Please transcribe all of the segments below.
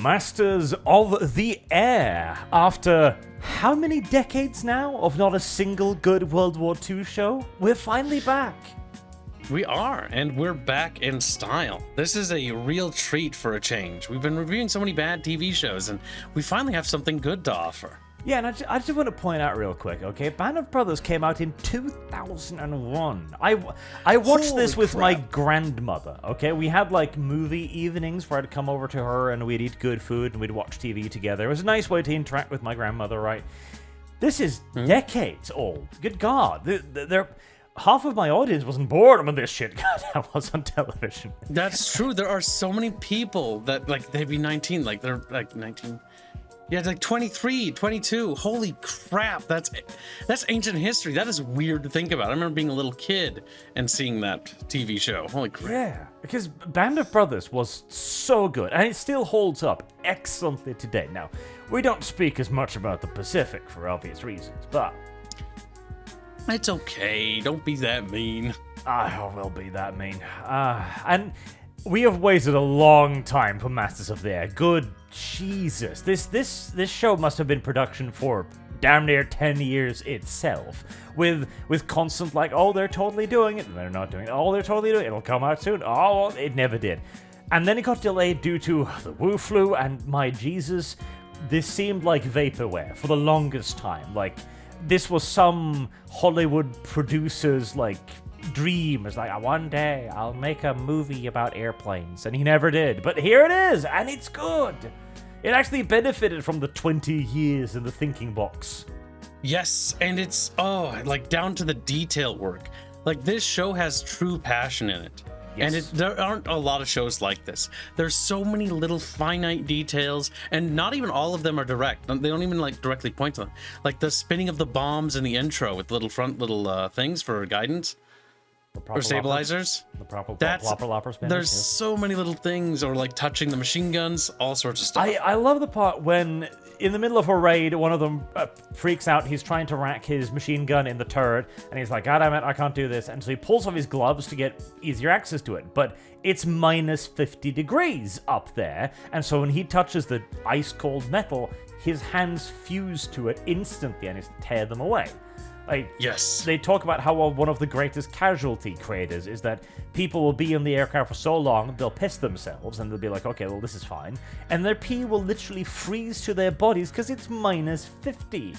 Masters of the Air. After how many decades now of not a single good World War II show? We're finally back. We are, and we're back in style. This is a real treat for a change. We've been reviewing so many bad TV shows, and we finally have something good to offer. Yeah, and I just want to point out real quick, okay? Band of Brothers came out in 2001. I watched this with my grandmother, okay? We had, like, movie evenings where I'd come over to her and we'd eat good food and we'd watch TV together. It was a nice way to interact with my grandmother, right? This is decades old. Good God. Half of my audience wasn't bored when this shit was on television. That's true. There are so many people that, like, they'd be 19, like, they're, like, 19... Yeah, it's like 23, 22. Holy crap, that's ancient history. That is weird to think about. I remember being a little kid and seeing that TV show. Holy crap. Yeah, because Band of Brothers was so good, and it still holds up excellently today. Now, we don't speak as much about the Pacific for obvious reasons, but... It's okay, don't be that mean. I will be that mean. And we have waited a long time for Masters of the Air. Good Jesus. This show must have been production for damn near 10 years itself. With constant like, oh, they're totally doing it, and they're not doing it. Oh, they're totally doing it. It'll come out soon. Oh, it never did. And then it got delayed due to the Wu flu, and my Jesus, this seemed like vaporware for the longest time. Like, this was some Hollywood producer's, like, dream. Is like, one day I'll make a movie about airplanes, and he never did. But here it is, and it's good. It actually benefited from the 20 years in the thinking box. Yes, and it's, like, down to the detail work. Like, this show has true passion in it. Yes. And there aren't a lot of shows like this. There's so many little finite details, and not even all of them are direct. They don't even, like, directly point to them. Like the spinning of the bombs in the intro with little things for guidance. Or stabilizers. The proper lopper spinners. There's so many little things, or like touching the machine guns, all sorts of stuff. I love the part when, in the middle of a raid, one of them freaks out. He's trying to rack his machine gun in the turret, and he's like, God damn it, I can't do this. And so he pulls off his gloves to get easier access to it. But it's minus 50 degrees up there, and so when he touches the ice-cold metal, his hands fuse to it instantly, and it tear them away. Like, yes. They talk about how one of the greatest casualty creators is that people will be in the aircraft for so long, they'll piss themselves, and they'll be like, okay, well, this is fine. And their pee will literally freeze to their bodies because it's minus 50.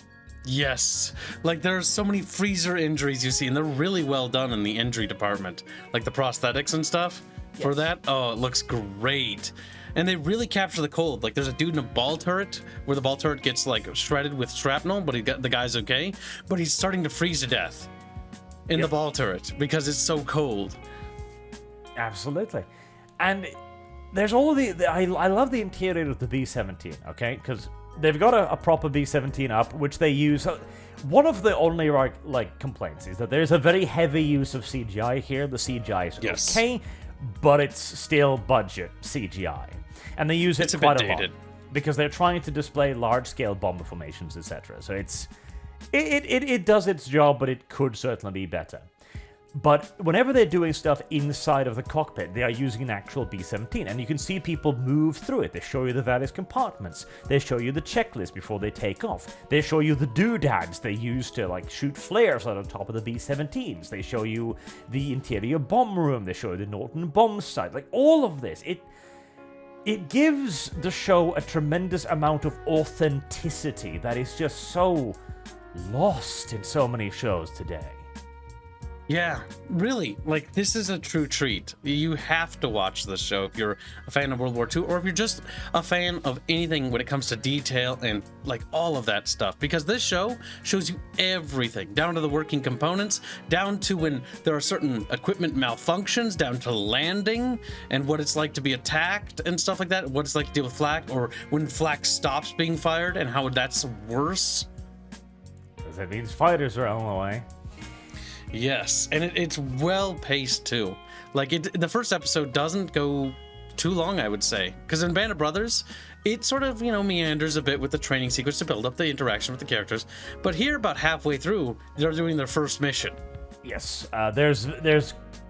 Yes. Like, there are so many freezer injuries you see, and they're really well done in the injury department. Like, the prosthetics and stuff for that. Oh, it looks great. And they really capture the cold. Like, there's a dude in a ball turret where the ball turret gets, like, shredded with shrapnel, but the guy's okay. But he's starting to freeze to death in the ball turret because it's so cold. Absolutely. And there's all I love the interior of the B-17, okay? Because they've got a proper B-17 up, which they use. One of the only, like, complaints is that there's a very heavy use of CGI here. The CGI is okay, but it's still budget CGI. And they use it quite a lot because they're trying to display large-scale bomber formations, etc. So it does its job, but it could certainly be better. But whenever they're doing stuff inside of the cockpit, they are using an actual B-17, and you can see people move through it. They show you the various compartments. They show you the checklist before they take off. They show you the doodads they use to, like, shoot flares out of the top of the B-17s. They show you the interior bomb room. They show you the Norton bomb site. Like, all of this. It gives the show a tremendous amount of authenticity that is just so lost in so many shows today. Yeah, really. Like, this is a true treat. You have to watch this show if you're a fan of World War II, or if you're just a fan of anything when it comes to detail and, like, all of that stuff. Because this show shows you everything, down to the working components, down to when there are certain equipment malfunctions, down to landing, and what it's like to be attacked and stuff like that, what it's like to deal with flak, or when flak stops being fired and how that's worse. Because it means fighters are on the way. Yes, and it's well paced too. Like, the first episode doesn't go too long, I would say, because in Band of Brothers, it sort of, meanders a bit with the training sequence to build up the interaction with the characters. But here, about halfway through, they're doing their first mission. Yes, there's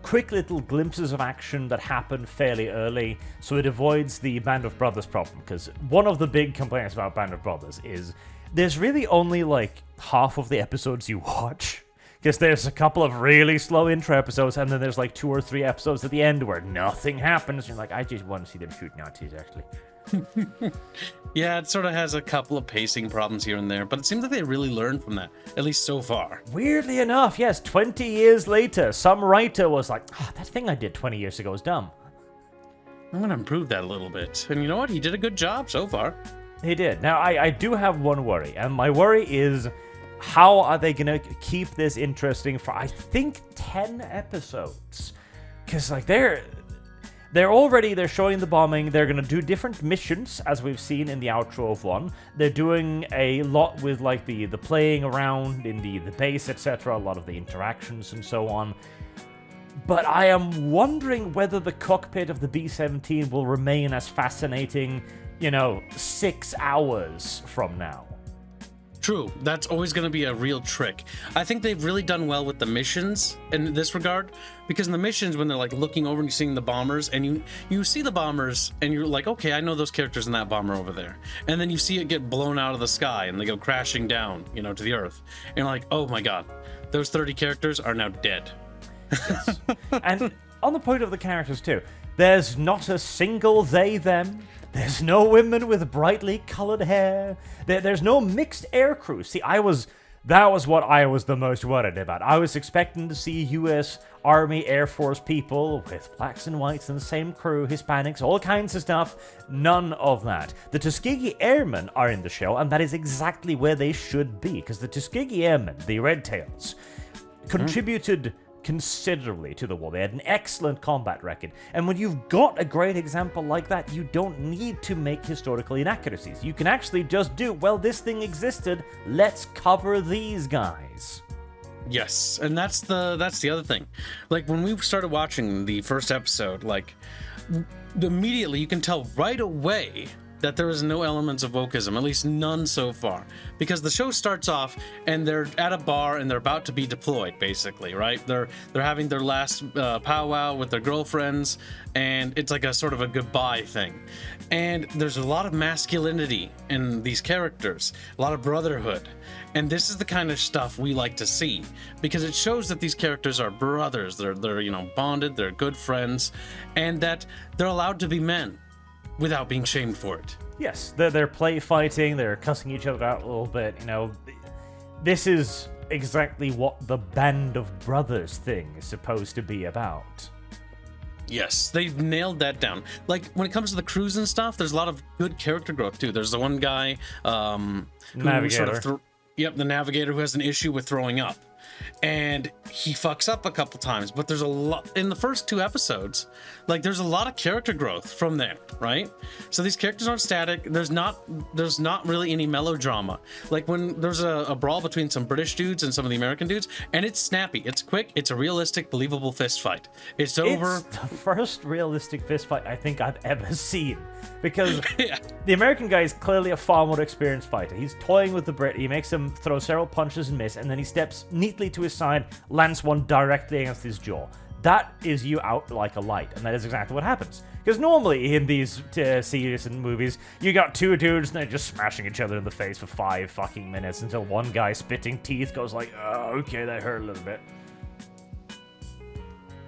quick little glimpses of action that happen fairly early, so it avoids the Band of Brothers problem. Because one of the big complaints about Band of Brothers is there's really only like half of the episodes you watch. Because there's a couple of really slow intro episodes, and then there's like 2 or 3 episodes at the end where nothing happens. You're like, I just want to see them shoot Nazis, actually. Yeah, it sort of has a couple of pacing problems here and there, but it seems like they really learned from that, at least so far. Weirdly enough, yes, 20 years later, some writer was like, that thing I did 20 years ago is dumb. I'm going to improve that a little bit. And you know what? He did a good job so far. He did. Now, I do have one worry, and my worry is, how are they going to keep this interesting for, I think, 10 episodes? Because, like, they're showing the bombing. They're going to do different missions, as we've seen in the outro of one. They're doing a lot with, like, the playing around in the base, etc., a lot of the interactions and so on. But I am wondering whether the cockpit of the B-17 will remain as fascinating, 6 hours from now. True, that's always going to be a real trick. I think they've really done well with the missions in this regard, because in the missions, when they're like looking over and you're seeing the bombers, and you see the bombers, and you're like, okay, I know those characters in that bomber over there, and then you see it get blown out of the sky, and they go crashing down, to the earth, and you're like, oh my god, those 30 characters are now dead. Yes. And on the point of the characters too, there's not a single they, them. There's no women with brightly colored hair. There's no mixed air crew. See, that was what I was the most worried about. I was expecting to see U.S. Army, Air Force people with blacks and whites in the same crew, Hispanics, all kinds of stuff. None of that. The Tuskegee Airmen are in the show, and that is exactly where they should be, because the Tuskegee Airmen, the Red Tails, contributed considerably to the war. They had an excellent combat record, and when you've got a great example like that, you don't need to make historical inaccuracies. You can actually just do, well, this thing existed, let's cover these guys. Yes, and that's the other thing. Like, when we started watching the first episode, like, immediately you can tell right away that there is no elements of wokeism, at least none so far, because the show starts off and they're at a bar and they're about to be deployed, basically, right? They're having their last powwow with their girlfriends, and it's like a sort of a goodbye thing. And there's a lot of masculinity in these characters, a lot of brotherhood, and this is the kind of stuff we like to see, because it shows that these characters are brothers. They're bonded, they're good friends, and that they're allowed to be men without being shamed for it. Yes, they're play fighting, they're cussing each other out a little bit, This is exactly what the Band of Brothers thing is supposed to be about. Yes, they've nailed that down. Like, when it comes to the crews and stuff, there's a lot of good character growth too. There's the one guy who Navigator. the navigator who has an issue with throwing up. And he fucks up a couple times, but there's a lot in the first 2 episodes. Like, there's a lot of character growth from there, right? So these characters aren't static. There's not really any melodrama. Like, when there's a brawl between some British dudes and some of the American dudes, and it's snappy, it's quick, it's a realistic, believable fist fight. It's over. It's the first realistic fist fight I think I've ever seen, because Yeah. the American guy is clearly a far more experienced fighter. He's toying with the Brit. He makes him throw several punches and miss, and then he steps neatly to his side, lands one directly against his jaw. That is you out like a light, and that is exactly what happens. Because normally in these series and movies, you got 2 dudes and they're just smashing each other in the face for 5 fucking minutes until one guy spitting teeth goes like, oh, okay, that hurt a little bit.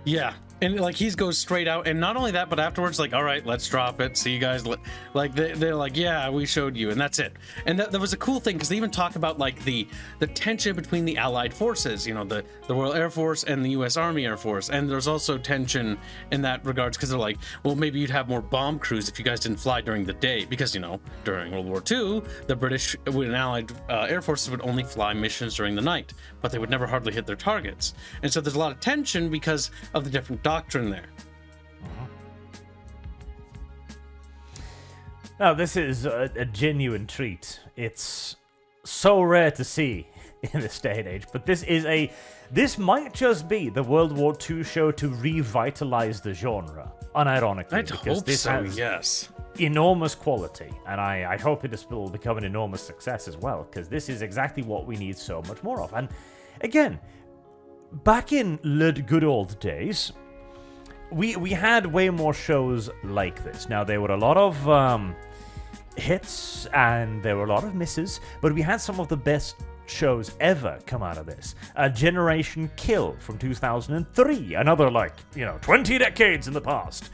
Yeah. And like, he goes straight out, and not only that, but afterwards, like, all right, let's drop it. See you guys. Like, they're like, yeah, we showed you, and that's it. And that was a cool thing, because they even talk about like the tension between the Allied forces, the Royal Air Force and the U.S. Army Air Force. And there's also tension in that regards, because they're like, well, maybe you'd have more bomb crews if you guys didn't fly during the day, because during World War II, the British and Allied Air Forces would only fly missions during the night, but they would never hardly hit their targets. And so there's a lot of tension because of the different doctrine there. Now, this is a genuine treat. It's so rare to see in this day and age, but this might just be the World War II show to revitalize the genre, unironically. I'd hope this so, has yes. enormous quality, and I hope it will become an enormous success as well, because this is exactly what we need so much more of. And again, back in the good old days, we had way more shows like this. Now, there were a lot of hits and there were a lot of misses, but we had some of the best shows ever come out of this. Generation Kill from 2003, another 20 decades in the past.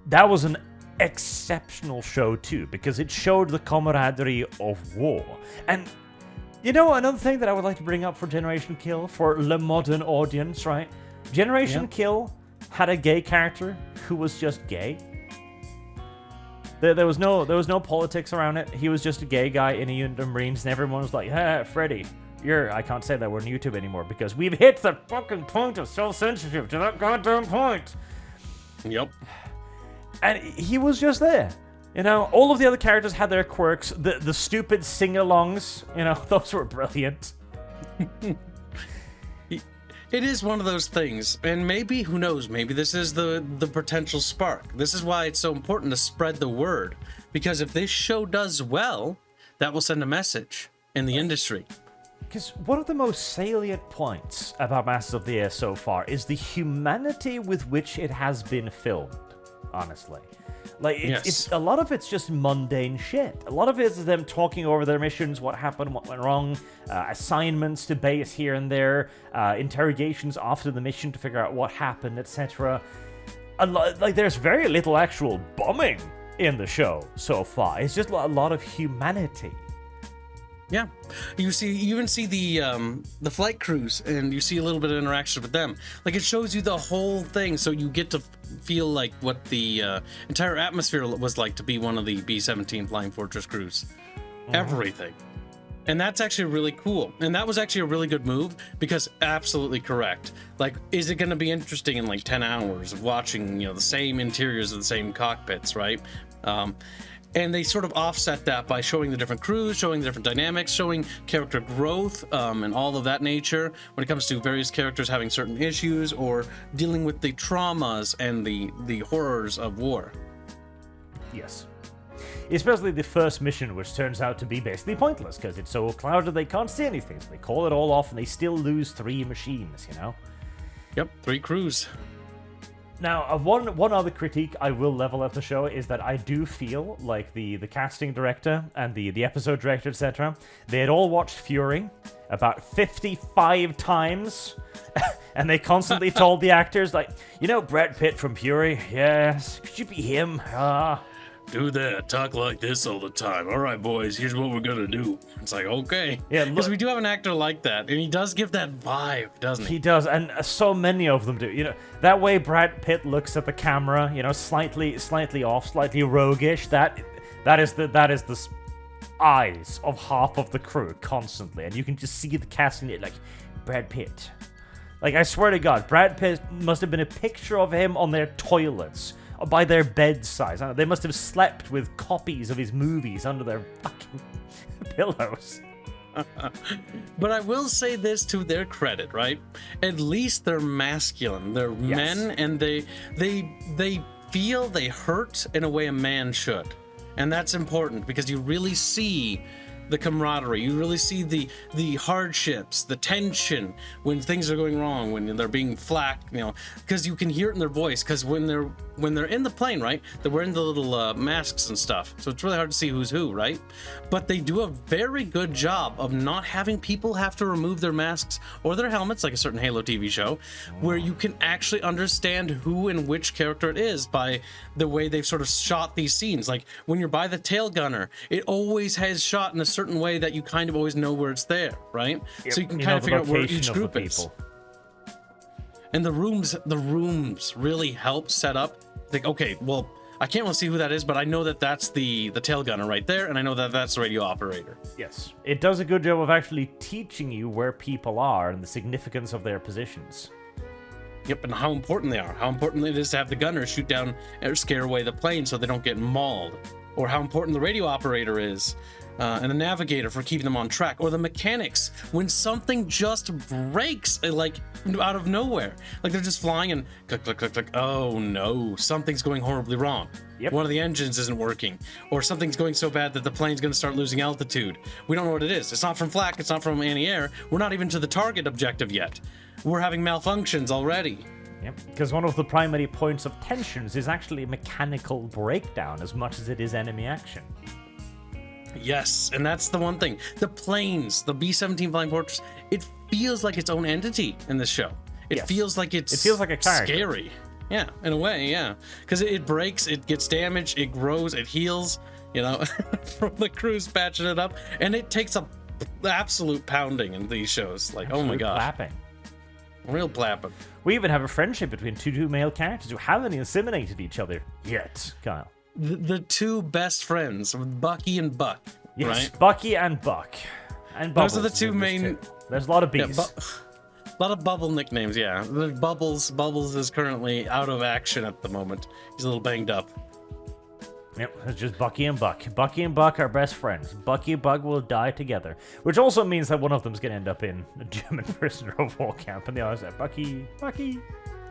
That was an exceptional show too, because it showed the camaraderie of war. And another thing that I would like to bring up for Generation Kill, for the modern audience, right? Generation Kill had a gay character who was just gay. There was no politics around it. He was just a gay guy in a unit of Marines, and everyone was like, "Hey, Freddy, I can't say that word on YouTube anymore because we've hit the fucking point of self-censorship to that goddamn point." Yep. And he was just there. All of the other characters had their quirks. The stupid sing-alongs, those were brilliant. It is one of those things, and maybe, who knows, maybe this is the potential spark. This is why it's so important to spread the word, because if this show does well, that will send a message in the industry. Because one of the most salient points about Masters of the Air so far is the humanity with which it has been filmed, honestly. It's a lot of it's just mundane shit. A lot of it is them talking over their missions, what happened, what went wrong, assignments to base here and there, interrogations after the mission to figure out what happened, etc. There's very little actual bombing in the show so far. It's just a lot of humanity. Yeah, you even see the flight crews, and you see a little bit of interaction with them. It shows you the whole thing, so you get to feel like what the entire atmosphere was like to be one of the B-17 Flying Fortress crews. Everything. And that's actually really cool. And that was actually a really good move, because absolutely correct. Is it going to be interesting in 10 hours of watching, the same interiors of the same cockpits, right? And they sort of offset that by showing the different crews, showing the different dynamics, showing character growth, and all of that nature when it comes to various characters having certain issues or dealing with the traumas and the horrors of war. Yes. Especially the first mission, which turns out to be basically pointless because it's so clouded they can't see anything. So they call it all off and they still lose 3 machines, Yep, 3 crews. Now, one other critique I will level at the show is that I do feel like the casting director and the episode director, etc., they had all watched Fury about 55 times, and they constantly told the actors, Brad Pitt from Fury, yes, could you be him? Do that, talk like this all the time. All right, boys, here's what we're gonna do. It's okay. Yeah, because we do have an actor like that, and he does give that vibe, doesn't he? He does, and so many of them do. That way Brad Pitt looks at the camera, slightly off, slightly roguish. That is the eyes of half of the crew constantly, and you can just see the casting it Brad Pitt. I swear to God, Brad Pitt must have been a picture of him on their toilets. By their bedsides. They must have slept with copies of his movies under their fucking pillows. But I will say this to their credit, right? At least they're masculine. They're men, and they feel they hurt in a way a man should. And that's important because you really see the camaraderie. You really see the hardships, the tension when things are going wrong, when they're being flacked, because you can hear it in their voice. Because when they're in the plane, right, they're wearing the little masks and stuff, so it's really hard to see who's who, right? But they do a very good job of not having people have to remove their masks or their helmets, like a certain Halo TV show, where you can actually understand who and which character it is by the way they've sort of shot these scenes. When you're by the tail gunner, it always has shot in a certain way that you kind of always know where it's there, right? Yep. So you can kind of figure out where each group is. And the rooms really help set up. Okay, well, I can't really see who that is, but I know that that's the tail gunner right there, and I know that that's the radio operator. Yes, it does a good job of actually teaching you where people are and the significance of their positions. Yep, and how important they are. How important it is to have the gunner shoot down or scare away the plane so they don't get mauled. Or how important the radio operator is. And the navigator for keeping them on track, or the mechanics when something just breaks out of nowhere, they're just flying and click click click click. Oh no, something's going horribly wrong. Yep. One of the engines isn't working, or something's going so bad that the plane's going to start losing altitude. We don't know what it is. It's not from flak, it's not from anti-air. We're not even to the target objective yet. We're having malfunctions already. Yep, because one of the primary points of tensions is actually mechanical breakdown as much as it is enemy action. Yes, and that's the one thing. The planes, the B-17 Flying Fortress, it feels like its own entity in this show. It feels like it's feels like a character. Scary. Yeah, in a way, yeah. Because it breaks, it gets damaged, it grows, it heals, you know, from the crew's patching it up. And it takes a absolute pounding in these shows. Like, absolute, oh my gosh. Clapping. Real plapping. We even have a friendship between two male characters who haven't assimilated each other yet, Kyle. The two best friends, Bucky and Buck, yes, right? Bucky and Buck. And Bubbles. Those are the two main... There's a lot of bees. Yeah, a lot of Bubble nicknames, yeah. Bubbles is currently out of action at the moment. He's a little banged up. Yep, it's just Bucky and Buck. Bucky and Buck are best friends. Bucky and Buck will die together. Which also means that one of them's going to end up in a German prisoner of war camp. And the other's like, Bucky.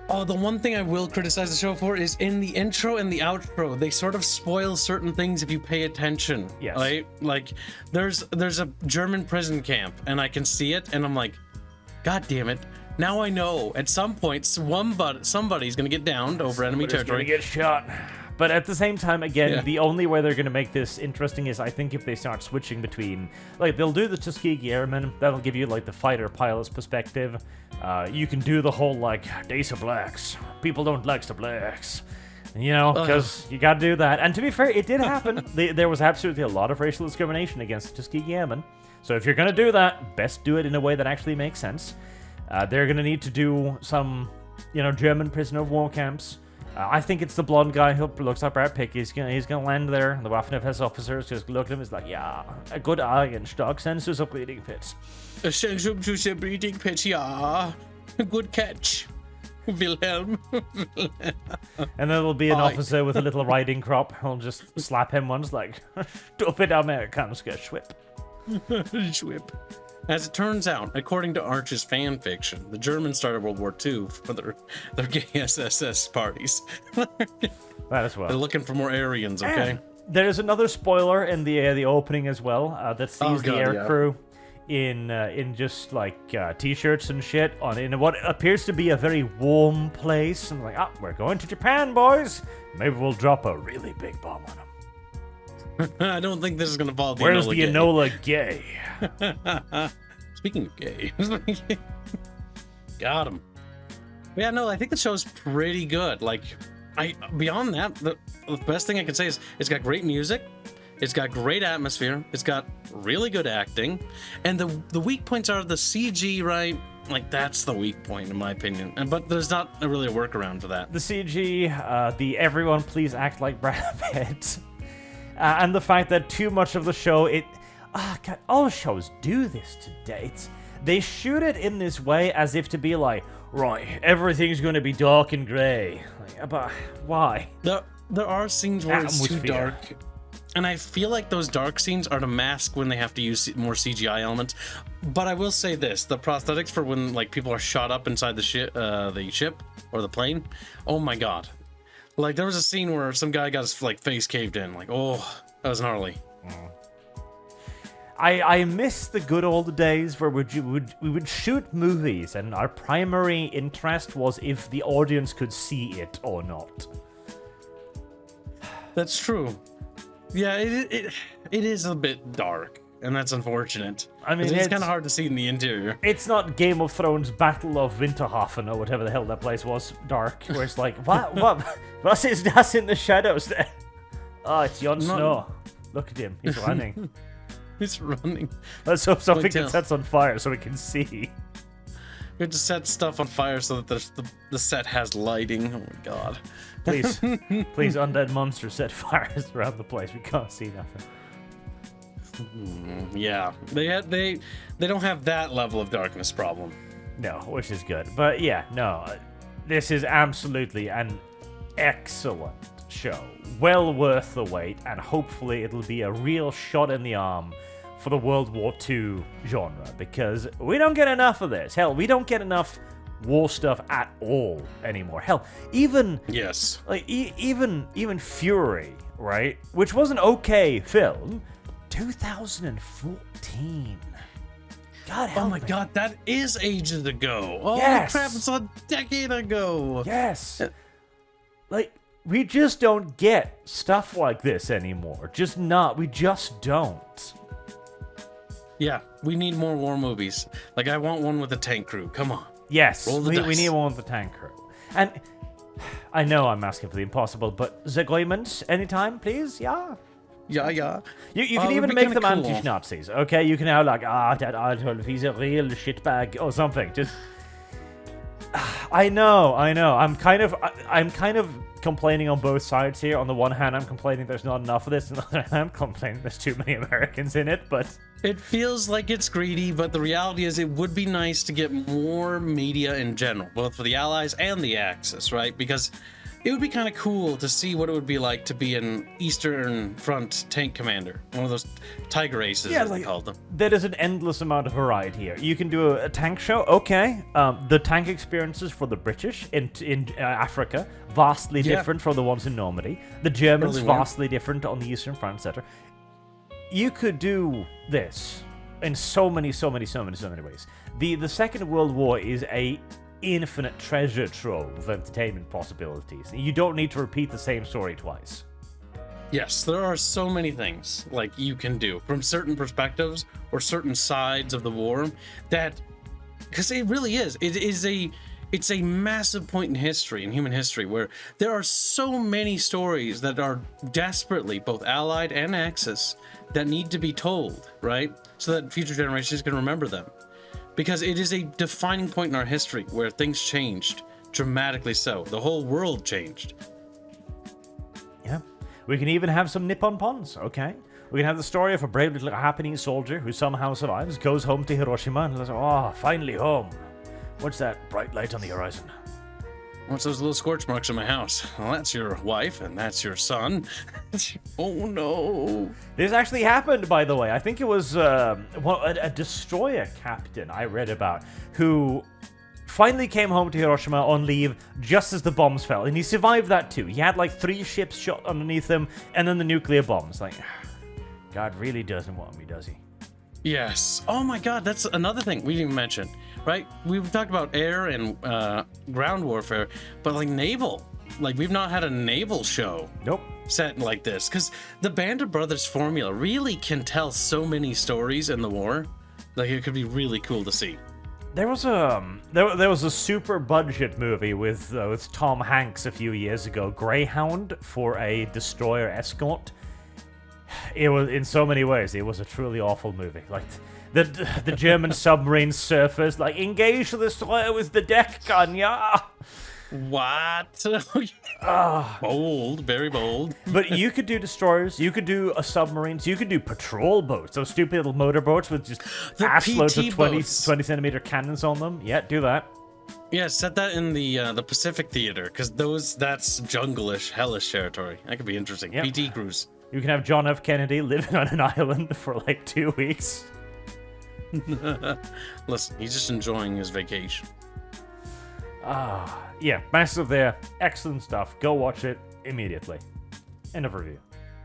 Oh, the one thing I will criticize the show for is in the intro and the outro, they sort of spoil certain things if you pay attention. Yes. Right? Like, there's a German prison camp, and I can see it, and I'm like, God damn it. Now I know. At some point, somebody's going to get downed over enemy territory. Going to get shot. But at the same time, again, the only way they're going to make this interesting is, I think, if they start switching between... Like, they'll do the Tuskegee Airmen. That'll give you, like, the fighter pilot's perspective. You can do the whole, like, Days of Blacks. People don't like the blacks. You know, because you got to do that. And to be fair, it did happen. There was absolutely a lot of racial discrimination against the Tuskegee Airmen. So if you're going to do that, best do it in a way that actually makes sense. They're going to need to do some, you know, German prisoner of war camps. I think it's the blonde guy who looks like Brad Pitt. He's gonna land there, and the Waffen-SS officers just look at him. It's like, yeah, a good eye and stark senses of bleeding pits. A sense of bleeding pits, yeah. Good catch, Wilhelm. And then there'll be an officer with a little riding crop. He'll just slap him once, like, stupid Americans get schwip. Schwip. As it turns out, according to Arch's fan fiction, the Germans started World War II for their gay SSS parties. That as well. They're looking for more Aryans, okay? And there is another spoiler in the opening as well that sees the air crew in just like t-shirts and shit in what appears to be a very warm place. And like, we're going to Japan, boys. Maybe we'll drop a really big bomb on them. I don't think this is going to follow the Where's Enola the Enola gay? Speaking of gay. Got him. Yeah, no, I think the show's pretty good. Like, beyond that, the best thing I can say is it's got great music, it's got great atmosphere, it's got really good acting, and the weak points are the CG, right? Like, that's the weak point, in my opinion. But there's not really a workaround for that. The CG, the everyone please act like Brad Pitt. And the fact that too much of the show, God, all shows do this today. They shoot it in this way as if to be like, right, everything's going to be dark and grey. Like, but why? There are scenes where it's too dark. And I feel like those dark scenes are to mask when they have to use more CGI elements. But I will say this, the prosthetics for when like people are shot up inside the ship or the plane, oh my god. Like, there was a scene where some guy got his like face caved in. Like, oh, that was gnarly. I miss the good old days where we would shoot movies and our primary interest was if the audience could see it or not. That's true. Yeah, it is a bit dark, and that's unfortunate. I mean, it's kind of hard to see in the interior. It's not Game of Thrones Battle of Winterhafen or whatever the hell that place was, dark, where it's like, what is that in the shadows there? Oh, it's Jon Snow. Look at him, he's running. He's running. Let's hope something sets on fire so we can see. We have to set stuff on fire so that the set has lighting. Oh my god. Please, undead monsters set fires around the place. We can't see nothing. Yeah, they don't have that level of darkness problem. No, which is good. But yeah, no, this is absolutely an excellent show. Well worth the wait, and hopefully it'll be a real shot in the arm for the World War II genre, because we don't get enough of this. Hell, we don't get enough war stuff at all anymore. Hell, even even Fury, right, which was an okay film, 2014. God help Oh my me. god, that is ages ago. Oh Yes. crap, it's a decade ago. Yes. Like, we just don't get stuff like this anymore. We just don't. Yeah, we need more war movies. Like, I want one with a tank crew. Come on. Yes, Roll the we dice. need one with the tank crew. And I know I'm asking for the impossible, but the Goemons, anytime, please? Yeah. Yeah, yeah. You can It even would be make kinda them cool. anti-Nazis, okay? You can have like, that Adolf, he's a real shitbag or something. Just, I know. I'm kind of complaining on both sides here. On the one hand, I'm complaining there's not enough of this. On the other hand, I'm complaining there's too many Americans in it. But It feels like it's greedy, but the reality is it would be nice to get more media in general, both for the Allies and the Axis, right? Because it would be kind of cool to see what it would be like to be an Eastern Front tank commander, one of those Tiger Aces, as they called them. there is an endless amount of variety here. You can do a tank show, okay. The tank experiences for the British in Africa, vastly different from the ones in Normandy. The Germans, Really weren't. vastly different on the Eastern Front, etc. You could do this in so many ways. The Second World War is a infinite treasure trove of entertainment possibilities. You don't need to repeat the same story twice. Yes, there are so many things like you can do from certain perspectives or certain sides of the war that, because it really is, it's a massive point in history, in human history, where there are so many stories that are desperately both Allied and Axis that need to be told, right? So that future generations can remember them. Because it is a defining point in our history where things changed dramatically so. The whole world changed. Yeah. We can even have some Nippon puns, okay? We can have the story of a brave little Japanese soldier who somehow survives, goes home to Hiroshima, and says, oh, finally home. What's that bright light on the horizon? What's those little scorch marks on my house? Well, that's your wife, and that's your son. Oh no. This actually happened, by the way. I think it was a destroyer captain I read about who finally came home to Hiroshima on leave just as the bombs fell. And he survived that too. He had like 3 ships shot underneath him, and then the nuclear bombs. Like, God really doesn't want me, does he? Yes. Oh my god, that's another thing we didn't even mention, right? We've talked about air and ground warfare, but like naval. Like, we've not had a naval show Nope. set like this, because the Band of Brothers formula really can tell so many stories in the war. Like, it could be really cool to see. There was a super budget movie with Tom Hanks a few years ago, Greyhound, for a destroyer escort. It was, in so many ways, it was a truly awful movie. Like, the German submarine surfaced, like, engage the destroyer with the deck gun, yeah. What? Bold, very bold. But you could do destroyers, you could do submarines, you could do patrol boats, those stupid little motorboats with just The ass loads of PT 20 boats. centimeter cannons on them. Yeah, do that. Yeah, set that in the Pacific Theater, because that's jungle-ish, hellish territory. That could be interesting. Yep. PT crews. You can have John F. Kennedy living on an island for like 2 weeks. Listen, he's just enjoying his vacation. Yeah, massive there. Excellent stuff. Go watch it immediately. End of review.